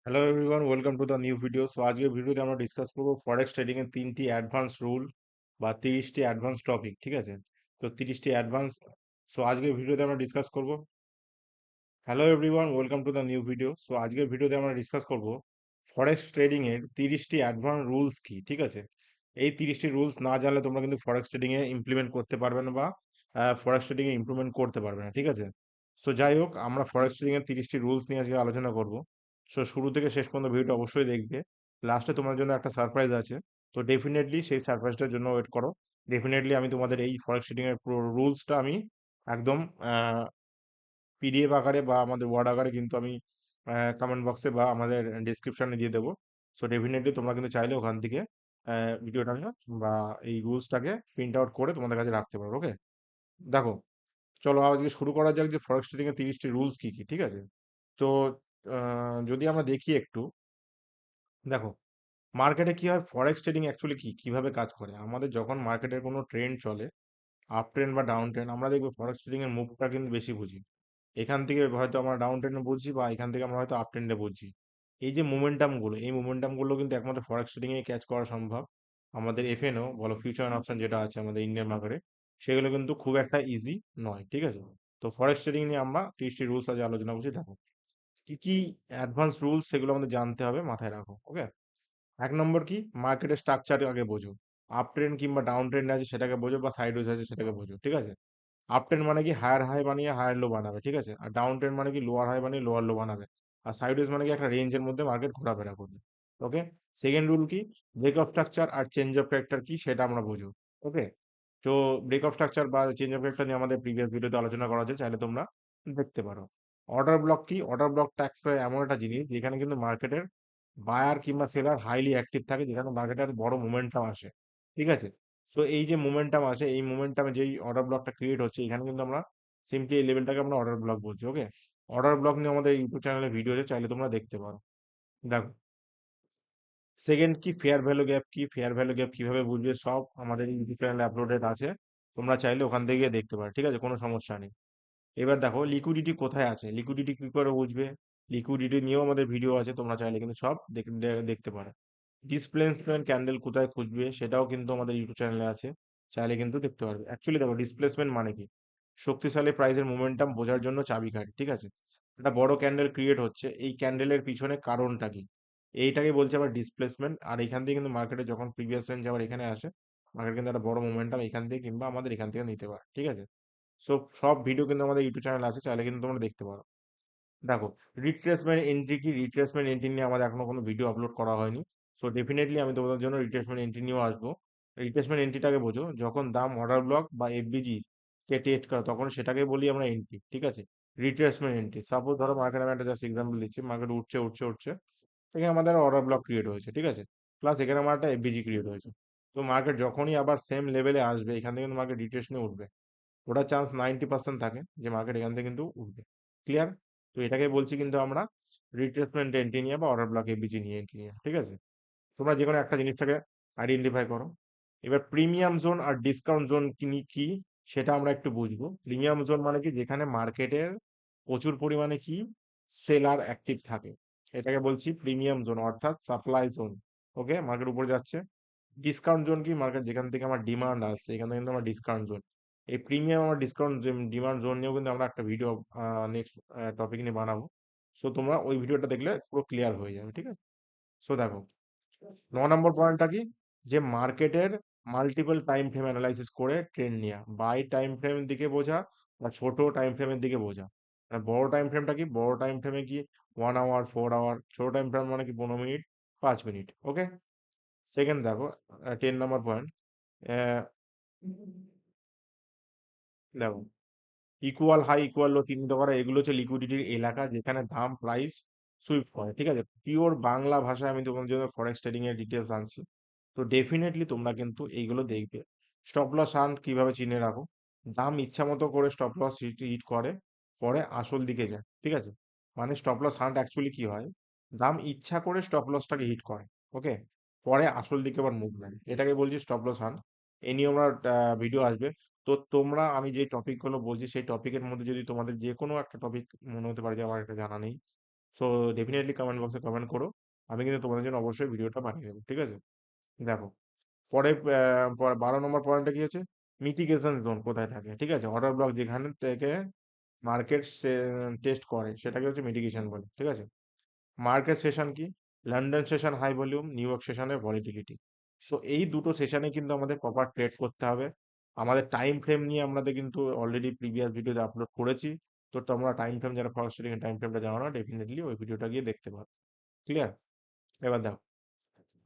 Hello everyone, welcome to the new video. So আজকের ভিডিওতে আমরা ডিসকাস করবো ফরেক্স ট্রেডিং এর 3টি অ্যাডভান্স রুল বা 30টি অ্যাডভান্স টপিক। ঠিক আছে, তো 30টি অ্যাডভান্স। সো আজকের ভিডিওতে আমরা ডিসকাস করব। Hello everyone, welcome to the new video. So আজকের ভিডিওতে আমরা ডিসকাস করব ফরেক্স ট্রেডিং এর 30টি অ্যাডভান্স রুলস কি। ঠিক আছে, এই 30টি রুলস না জানলে তোমরা কিন্তু ফরেক্স ট্রেডিং এ ইমপ্লিমেন্ট করতে পারবে না বা ফরেক্স ট্রেডিং এ ইমপ্রুভমেন্ট করতে পারবে না। ঠিক আছে, সো যাই হোক, আমরা ফরেক্স ট্রেডিং এর 30টি রুলস নিয়ে আজকে আলোচনা করব। সো শুরু থেকে শেষ পর্যন্ত ভিডিওটা অবশ্যই দেখবে। লাস্টে তোমার জন্য একটা সারপ্রাইজ আছে, তো ডেফিনেটলি সেই সারপ্রাইজটার জন্য ওয়েট করো। ডেফিনেটলি আমি তোমাদের এই ফরেক্স ট্রেডিং এর পুরো রুলসটা আমি একদম পিডিএফ আকারে বা আমাদের ওয়ার্ড আকারে কিন্তু আমি কমেন্ট বক্সে বা আমাদের ডিসক্রিপশনে দিয়ে দেবো। সো ডেফিনেটলি তোমরা কিন্তু চাইলে ওখান থেকে ভিডিওটাকে বা এই রুলসটাকে প্রিন্ট আউট করে তোমাদের কাছে রাখতে পারো। ওকে, দেখো, চলো আজকে শুরু করা যাক যে ফরেক্স ট্রেডিং এর 30টি রুলস কি কি। ঠিক আছে, তো যদি আমরা দেখি একটু, দেখো, মার্কেটে কি হয়, ফরেক্স ট্রেডিং অ্যাকচুয়ালি কি কিভাবে কাজ করে। আমাদের যখন মার্কেটের কোনো ট্রেন্ড চলে, আপ ট্রেন্ড বা ডাউন ট্রেন্ড, আমরা দেখবো ফরেক্স ট্রেডিং এর মুভটা কিন্তু বেশি বুঝি। এখান থেকে হয়তো আমরা ডাউন ট্রেন্ডে বুঝছি বা এখান থেকে আমরা হয়তো আপ ট্রেন্ডে বুঝছি। এই যে মোমেন্টাম গুলো, এই মোমেন্টাম গুলো কিন্তু একমাত্র ফরেক্স ট্রেডিং এ ক্যাচ করা সম্ভব। আমাদের এফএনও বলো, ফিউচার অপশন যেটা আছে আমাদের ইন্ডিয়ান মার্কেটে, সেগুলো কিন্তু খুব একটা ইজি নয়। ঠিক আছে, তো ফরেক্স ট্রেডিং নিয়ে আমরা 30টি রুলস আজ আলোচনা করছি। দেখো কি কি অ্যাডভান্স রুলস, সেগুলো আমাদের জানতে হবে, মাথায় রাখো। ওকে, 1 নম্বর কি, মার্কেটের স্ট্রাকচার আগে বোঝো। আপ ট্রেন্ড কিংবা ডাউন ট্রেন্ড আছে সেটাকে বোঝো, বা সাইড ওয়েজ আছে সেটাকে বোঝো। ঠিক আছে, আপ ট্রেন্ড মানে কি হায়ার হাই বানিয়ে হায়ার লো বানাবে। ঠিক আছে, আর ডাউন ট্রেন্ড মানে কি লোয়ার হাই বানিয়ে লোয়ার লো বানাবে। আর সাইডওয়েজ মানে কি একটা রেঞ্জের মধ্যে মার্কেট ঘোরাফেরা করবে। ওকে, সেকেন্ড রুল কি, ব্রেক অফ স্ট্রাকচার আর চেঞ্জ অফ ক্যারেক্টার কি সেটা আমরা বুঝো। ওকে, তো ব্রেক অফ স্ট্রাকচার বা চেঞ্জ অফ ক্যারেক্টার নিয়ে আমাদের প্রিভিয়াস ভিডিওতে আলোচনা করা হয়েছে, চাইলে তোমরা দেখতে পারো। অর্ডার ব্লক কি, অর্ডার ব্লকটা একটা এমন একটা জিনিস যেখানে কিন্তু মার্কেটের বায়ার কিংবা সেলার হাইলি অ্যাক্টিভ থাকে, যেখানে মার্কেটের বড় মোমেন্টাম আসে। ঠিক আছে, সো এই যে মোমেন্টাম আসে, এই মোমেন্টামে যেই অর্ডার ব্লকটা ক্রিয়েট হচ্ছে, এখানে কিন্তু আমরা সিম্পলি এই লেভেলটাকে আমরা অর্ডার ব্লক বলছি। ওকে, অর্ডার ব্লক নিয়ে আমাদের ইউটিউব চ্যানেলে ভিডিও আছে, চাইলে তোমরা দেখতে পারো। দেখো, সেকেন্ড কি, ফেয়ার ভ্যালু গ্যাপ কি, ফেয়ার ভ্যালু গ্যাপ কিভাবে বুঝবে, সব আমাদের ইউটিউব চ্যানেলে আপলোডেড আছে, তোমরা চাইলে ওখান থেকে গিয়ে দেখতে পারো। ঠিক আছে, কোনো সমস্যা নেই। এবার দেখো, লিকুইডিটি কোথায় আছে, লিকুইডিটি কি করে বুঝবে, লিকুইডিটি নিয়েও আমাদের ভিডিও আছে, তোমরা চাইলে কিন্তু সব দেখতে পারো। ডিসপ্লেসমেন্ট ক্যান্ডেল কোথায় খুঁজবে সেটাও কিন্তু আমাদের ইউটিউব চ্যানেলে আছে, চাইলে কিন্তু দেখতে পারবে। অ্যাকচুয়ালি দেখো, ডিসপ্লেসমেন্ট মানে কি, শক্তিশালী প্রাইসের মোমেন্টাম বোঝার জন্য চাবিকাঠি। ঠিক আছে, একটা বড় ক্যান্ডেল ক্রিয়েট হচ্ছে, এই ক্যান্ডেলের পিছনে কারণটা কি, এইটাকে বলছে আবার ডিসপ্লেসমেন্ট। আর এখান থেকে কিন্তু মার্কেটে যখন প্রিভিয়াস রেঞ্জ আবার এখানে আসে, মার্কেট কিন্তু একটা বড় মোমেন্টাম এখান থেকে কিংবা আমাদের এখান থেকে নিতে পারে। ঠিক আছে, সো সব ভিডিও কিন্তু আমাদের ইউটিউব চ্যানেলে আছে, চাইলে কিন্তু তোমরা দেখতে পারো। দেখো, রিট্রেসমেন্ট এন্ট্রি কি, রিট্রেসমেন্ট এন্ট্রি নিয়ে আমাদের এখনো কোনো ভিডিও আপলোড করা হয়নি। সো ডেফিনেটলি আমি তোমাদের জন্য রিট্রেসমেন্ট এন্ট্রি নিয়েও আসবো। রিট্রেসমেন্ট এন্ট্রিটাকে বোঝো, যখন দাম অর্ডার ব্লক বা এফবিজি কে টেস্ট করে, তখন সেটাকে বলি আমরা এন্ট্রি। ঠিক আছে, রিট্রেসমেন্ট এন্ট্রি, সাপোজ ধরো মার্কেট, আমি একটা জাস্ট এক্সাম্পল দিচ্ছি, মার্কেট উঠছে উঠছে উঠছে, এখানে আমাদের অর্ডার ব্লক ক্রিয়েট হয়েছে। ঠিক আছে, প্লাস এখানে আমার একটা এফবিজি ক্রিয়েট হয়েছে। তো মার্কেট যখনই আবার সেম লেভেলে আসবে, এখান থেকে কিন্তু মার্কেট রিট্রেস নিয়ে উঠবে। ওটার চান্স 90% থাকে যে মার্কেট এখান থেকে কিন্তু উঠবে। ক্লিয়ার, তো এটাকে বলছি কিন্তু আমরা রিট্রেসমেন্ট এন্ট্রি নিয়ে বা অর্ডার ব্লক এবিজি নিয়ে এন্ট্রি নিয়ে। ঠিক আছে, তোমরা যে কোনো একটা জিনিসটাকে আইডেন্টিফাই করো। এবার প্রিমিয়াম জোন আর ডিসকাউন্ট জোন কি সেটা আমরা একটু বুঝবো। প্রিমিয়াম জোন মানে কি, যেখানে মার্কেটের প্রচুর পরিমাণে কি সেলার অ্যাক্টিভ থাকে, এটাকে বলছি প্রিমিয়াম জোন, অর্থাৎ সাপ্লাই জোন। ওকে, মার্কেট উপরে যাচ্ছে। ডিসকাউন্ট জোন কি, মার্কেট যেখান থেকে আমার ডিমান্ড আসছে, এখান থেকে কিন্তু আমার ডিসকাউন্ট জোন। এই প্রিমিয়াম আমার ডিসকাউন্ট ডিমান্ড জোন নিয়েও কিন্তু আমরা একটা ভিডিও নেক্সট টপিক নিয়ে বানাবো। সো তোমরা ওই ভিডিওটা দেখলে পুরো ক্লিয়ার হয়ে যাবে। ঠিক আছে, সো দেখো, 9 নম্বর পয়েন্টটা কি, যে মার্কেটের মাল্টিপল টাইম ফ্রেম অ্যানালাইসিস করে ট্রেন্ড নেওয়া, বাই টাইম ফ্রেম দিকে বোঝা বা ছোট টাইম ফ্রেমের দিকে বোঝা। আর বড় টাইম ফ্রেমটা কি, বড় টাইম ফ্রেমে কি 1 আওয়ার, 4 আওয়ার, ছোট টাইম ফ্রেম মানে কি 15 মিনিট, 5 মিনিট। ওকে, সেকেন্ড দেখো, 10 নম্বর পয়েন্ট, দেখো, ইকুয়াল হাই ইকুয়াল লো চিহ্নিত করা, এগুলো হচ্ছে লিকুইডিটির এলাকা যেখানে দাম প্রাইস সুইপ করে। ঠিক আছে, পিওর বাংলা ভাষায় আমি তোমাদের জন্য ফরেক্স ট্রেডিং এর ডিটেলস আনছি। তো ডেফিনেটলি তোমরা কিন্তু এইগুলো দেখবে। স্টপ লস হান্ট কিভাবে চিনে রাখো, দাম ইচ্ছা মতো করে স্টপ লস হিট হিট করে, পরে আসল দিকে যায়। ঠিক আছে, মানে স্টপ লস হান্ট অ্যাকচুয়ালি কি হয়, দাম ইচ্ছা করে স্টপ লসটাকে হিট করে। ওকে, পরে আসল দিকে আবার মুভমেন্ট, এটাকে বলছি স্টপ লস হান্ট। এই নিয়ে আমরা ভিডিও আসবে। তো তোমরা, আমি যে টপিকগুলো বলছি সেই টপিকের মধ্যে যদি তোমাদের যে কোনো একটা টপিক মনে হতে পারে যে আমার এটা জানা নেই, সো ডেফিনেটলি কমেন্ট বক্সে কমেন্ট করো, আমি কিন্তু তোমাদের জন্য অবশ্যই ভিডিওটা বানিয়ে দেবো, ঠিক আছে? দেখো, পরে 12 নম্বর পয়েন্টটা কি হচ্ছে, মিটিগেশন জোন কোথায় থাকে, ঠিক আছে? অর্ডার ব্লক যেখানে থেকে মার্কেট টেস্ট করে সেটাকে হচ্ছে মিটিগেশন বলে, ঠিক আছে? মার্কেট সেশন কি? London session high volume, New York সেশনে ভলিটিলিটি। সো এই দুটো সেশনে কিন্তু আমাদের প্রপার ট্রেড করতে হবে। আমাদের টাইম ফ্রেম নিয়ে আমাদের কিন্তু অলরেডি প্রিভিয়াস ভিডিওতে আপলোড করেছি। তো তোমরা টাইম ফ্রেম, যারা ফরেক্স ট্রেডিং এর টাইম ফ্রেমটা জানো না, ডেফিনেটলি ওই ভিডিওটা গিয়ে দেখতে পারো। ক্লিয়ার? এবার দেখো,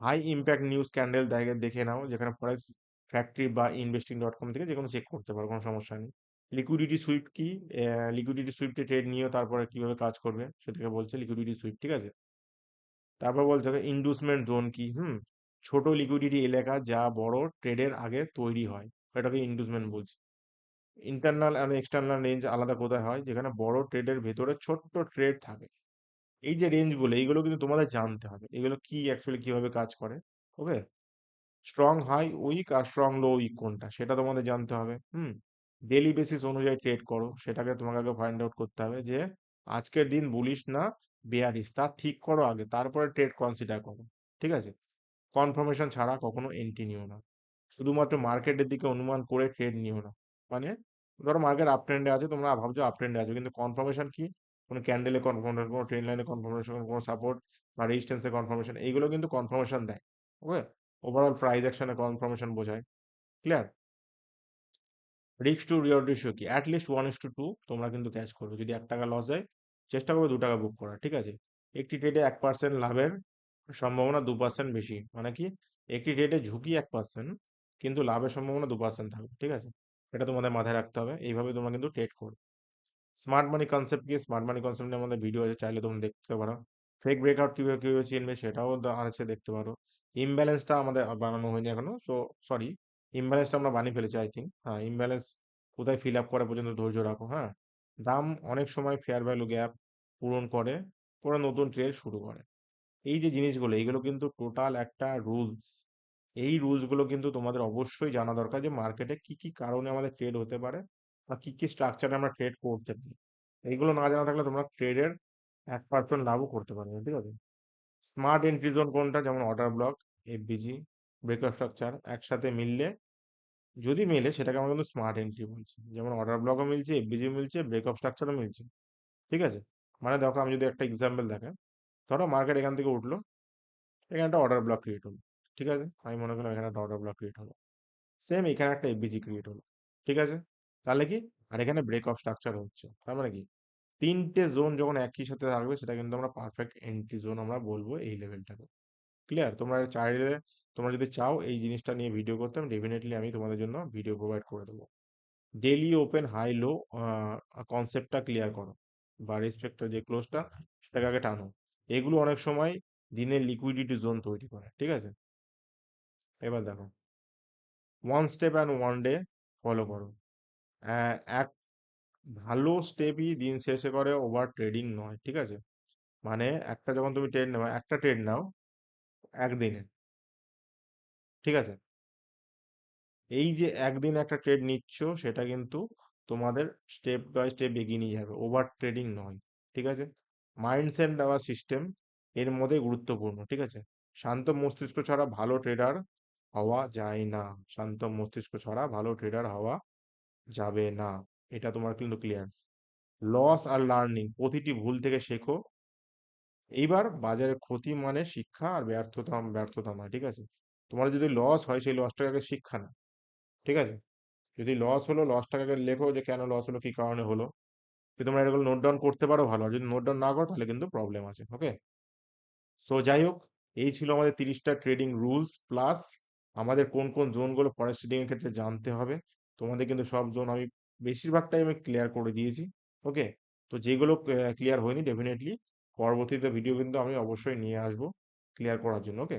হাই ইম্প্যাক্ট নিউজ ক্যান্ডেল দেখে দেখে নাও, যেখানে ফরেক্স ফ্যাক্টরি বা ইনভেস্টিং.com থেকে যে কোনো চেক করতে পারো, কোনো সমস্যা নেই। লিকুইডিটি সুইপ কি? লিকুইডিটি সুইপটে ট্রেড নিয়েও তারপরে কিভাবে কাজ করবে সেটাকে বলছে লিকুইডিটি সুইপ, ঠিক আছে? তারপর বলতে হবে ইনডুসমেন্ট জোন কি? ছোট লিকুইডিটি এলাকা যা বড় ট্রেডের আগে তৈরি হয়, এটাকে ইনডুসমেন্ট বলছি। ইন্টারনাল আর এক্সটার্নাল রেঞ্জ আলাদা কোথায় হয়? যেখানে বড় ট্রেডের ভেতরে ছোট্ট ট্রেড থাকে। এই যে রেঞ্জগুলো, এইগুলো কিন্তু তোমাদের জানতে হবে এগুলো কি অ্যাকচুয়ালি কিভাবে কাজ করে। ওকে? স্ট্রং হাই উইক আর স্ট্রং লো উইক কোনটা সেটা তোমাদের জানতে হবে। ডেলি বেসিস অনুযায়ী ট্রেড করো, সেটাকে তোমাকে আগে ফাইন্ড আউট করতে হবে যে আজকের দিন বুলিশ না বেয়ারিশ, তা ঠিক করো আগে, তারপরে ট্রেড কনসিডার করো, ঠিক আছে? কনফার্মেশন ছাড়া কখনো এন্ট্রি নিও না। শুধুমাত্র মার্কেটের দিকে অনুমান করে ট্রেড নিও না। মানে ধরো মার্কেট আপ ট্রেন্ডে আছে, তোমরা ভাবছো আপ ট্রেন্ডে আছে, কিন্তু কনফার্মেশন কি? কোনো ক্যান্ডেলে কনফার্মেশন, কোনো ট্রেন লাইনে কনফার্মেশন, কোনো সাপোর্ট বা রেজিস্ট্যান্সে কনফার্মেশন, এইগুলো কিন্তু কনফার্মেশন দেয়। ওকে? ওভারঅল প্রাইস অ্যাকশনে কনফার্মেশন বোঝায়। Clear? Risk to reward ratio কি? অ্যাটলিস্ট 1:2 তোমরা কিন্তু ক্যাচ করবে। যদি 1 টাকা লস যায়, চেষ্টা করবে 2 টাকা বুক করার, ঠিক আছে? একটি ট্রেডে 1% লাভের সম্ভাবনা 2% বেশি, মানে কি? একটি ট্রেডে ঝুঁকি 1%, কিন্তু লাভের সম্ভাবনা 2% থাকবে, ঠিক আছে? এটা তোমাদের মাথায় রাখতে হবে, এইভাবে তোমরা কিন্তু ট্রেড করবে। স্মার্ট মানি কনসেপ্ট কি? স্মার্ট মানি কনসেপ্ট নিয়ে আমাদের ভিডিও আছে, চাইলে তোমরা দেখতে পারো। ফেক ব্রেকআউট কিভাবে কিভাবে চিনবে সেটাও আছে, দেখতে পারো। ইমব্যালেন্সটা আমাদের বানানো হয়নি এখনো, সো সরি, ইমব্যালেন্সটা আমরা বানিয়ে ফেলেছি আই থিঙ্ক। হ্যাঁ, ইমব্যালেন্স কোথায় ফিল আপ করা পর্যন্ত ধৈর্য রাখো। হ্যাঁ, দাম অনেক সময় ফেয়ার ভ্যালু গ্যাপ পূরণ করে, পরে নতুন ট্রেড শুরু করে। এই যে জিনিসগুলো, এইগুলো কিন্তু টোটাল একটা রুলস। এই রুলসগুলো কিন্তু তোমাদের অবশ্যই জানা দরকার যে মার্কেটে কি কি কারণে আমাদের ট্রেড হতে পারে বা কি কি স্ট্রাকচারে আমরা ট্রেড করতে পারি। এইগুলো না জানা থাকলে তোমরা ট্রেডের 1% লাভও করতে পারবে না, ঠিক আছে? স্মার্ট এন্ট্রি জোন কোনটা? যেমন order block, FBG, breakup structure একসাথে মিললে, যদি মেলে সেটাকে আমরা কিন্তু স্মার্ট এন্ট্রি বলছি। যেমন অর্ডার ব্লকও মিলছে, এফবিজি মিলছে, ব্রেকআপ স্ট্রাকচারও মিলছে, ঠিক আছে? মানে দেখো, আমি যদি একটা এক্সাম্পল দেখেন, ধরো মার্কেট এখান থেকে উঠলো, এখানে একটা অর্ডার ব্লক ক্রিয়েট হলো, ঠিক আছে? আমি মনে করলাম এখানে একটা অর্ডার ব্লক ক্রিয়েট হলো, সেম এখানে একটা এফবিজি ক্রিয়েট হলো, ঠিক আছে? তাহলে কি? আর এখানে ব্রেক অফ স্ট্রাকচার হচ্ছে, তার মানে কি? তিনটে জোন যখন একই সাথে থাকবে, সেটা কিন্তু আমরা পারফেক্ট এন্ট্রি জোন আমরা বলবো এই লেভেলটাকে। ক্লিয়ার? তোমরা চাইলে, তোমরা যদি চাও এই জিনিসটা নিয়ে ভিডিও করতে, আমি ডেফিনেটলি আমি তোমাদের জন্য ভিডিও প্রোভাইড করে দেবো। ডেইলি ওপেন হাই লো কনসেপ্টটা ক্লিয়ার করো, বা রেসপেক্ট যে ক্লোজটা, সেটাকে আগে টানো। এগুলো অনেক সময় দিনের লিকুইডিটি জোন তৈরি করে, ঠিক আছে? এবার দেখো, one step and one day follow করো। এক ভালো স্টেপই দিন শেষে করে, ওভার ট্রেডিং নয়, ঠিক আছে? মানে একটা যখন তুমি ট্রেড নাও, একটা ট্রেড নাও একদিনে, ঠিক আছে? এই যে একদিন একটা ট্রেড নিচ্ছ, সেটা কিন্তু তোমাদের স্টেপ বাই স্টেপ এগিয়ে নিয়ে যাবে, ওভার ট্রেডিং নয়, ঠিক আছে? মাইন্ডসেট দেওয়া সিস্টেম এর মধ্যে গুরুত্বপূর্ণ, ঠিক আছে? শান্ত মস্তিষ্ক ছাড়া ভালো ট্রেডার হওয়া যায় না। শান্ত মস্তিষ্ক ছাড়া ভালো ট্রেডার হওয়া যাবে না, এটা তোমার কিন্তু ক্লিয়ার। লস আর লার্নিং, প্রতিটি ভুল থেকে শেখো। এইবার বাজারে ক্ষতি মানে শিক্ষা, আর ব্যর্থতা ব্যর্থতা নয়, ঠিক আছে? তোমার যদি লস হয়, সেই লসটাকে শিক্ষা না, ঠিক আছে? যদি লস হলো, লসটাকে লেখো যে কেন লস হলো, কি কারণে হলো। যদি তোমরা এগুলো নোট ডাউন করতে পারো ভালো, আর যদি নোট ডাউন না করো তাহলে কিন্তু প্রবলেম আছে। ওকে? সো যাই হোক, এই ছিল আমাদের 30টা ট্রেডিং রুলস, প্লাস আমাদের কোন কোন জোনগুলো ফরেক্স ট্রেডিং এর ক্ষেত্রে জানতে হবে। তোমাদের কিন্তু সব জোন আমি বেশিরভাগটাই আমি ক্লিয়ার করে দিয়েছি। ওকে? তো যেগুলো ক্লিয়ার হয়নি, ডেফিনেটলি পরবর্তীতে ভিডিও কিন্তু আমি অবশ্যই নিয়ে আসবো ক্লিয়ার করার জন্য। ওকে?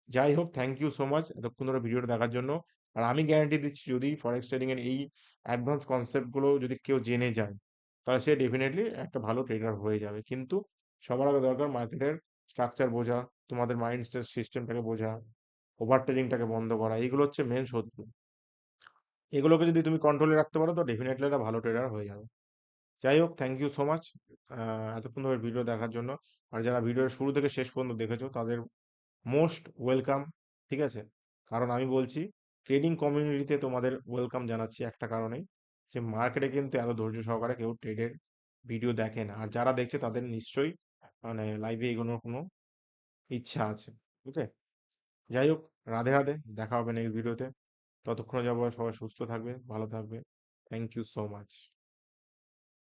যাই হোক, থ্যাংক ইউ সো মাচ এতক্ষণ ধরে ভিডিওটা দেখার জন্য। আর আমি গ্যারান্টি দিচ্ছি, যদি ফরেক্স ট্রেডিং এর এই অ্যাডভান্স কনসেপ্ট গুলো যদি কেউ জেনে যায়, তাহলে সে ডেফিনেটলি একটা ভালো ট্রেডার হয়ে যাবে। কিন্তু সবার আগে দরকার মার্কেটের স্ট্রাকচার বোঝা, তোমাদের মাইন্ড সিস্টেমটাকে বোঝা, ওভার ট্রেডিংটাকে বন্ধ করা, এইগুলো হচ্ছে মেন শত্রু। এগুলোকে যদি তুমি কন্ট্রোলে রাখতে পারো, তো ডেফিনেটলি একটা ভালো ট্রেডার হয়ে যাবে। যাই হোক, থ্যাংক ইউ সো মাচ এতক্ষণ ধরে ভিডিও দেখার জন্য। আর যারা ভিডিওর শুরু থেকে শেষ পর্যন্ত দেখেছো তাদের মোস্ট ওয়েলকাম, ঠিক আছে? কারণ আমি বলছি, ট্রেডিং কমিউনিটিতে তোমাদের ওয়েলকাম জানাচ্ছি একটা কারণেই, যে মার্কেটে কিন্তু এত ধৈর্য সহকারে কেউ ট্রেডের ভিডিও দেখে না। আর যারা দেখছে তাদের নিশ্চয়ই মানে লাইভে এগোনোর কোনো ইচ্ছা আছে। ওকে, যাই হোক, রাধে রাধে, দেখা হবে নেক্সট ভিডিওতে। ততক্ষণে যাবো, সবাই সুস্থ থাকবে, ভালো থাকবে। Thank you so much.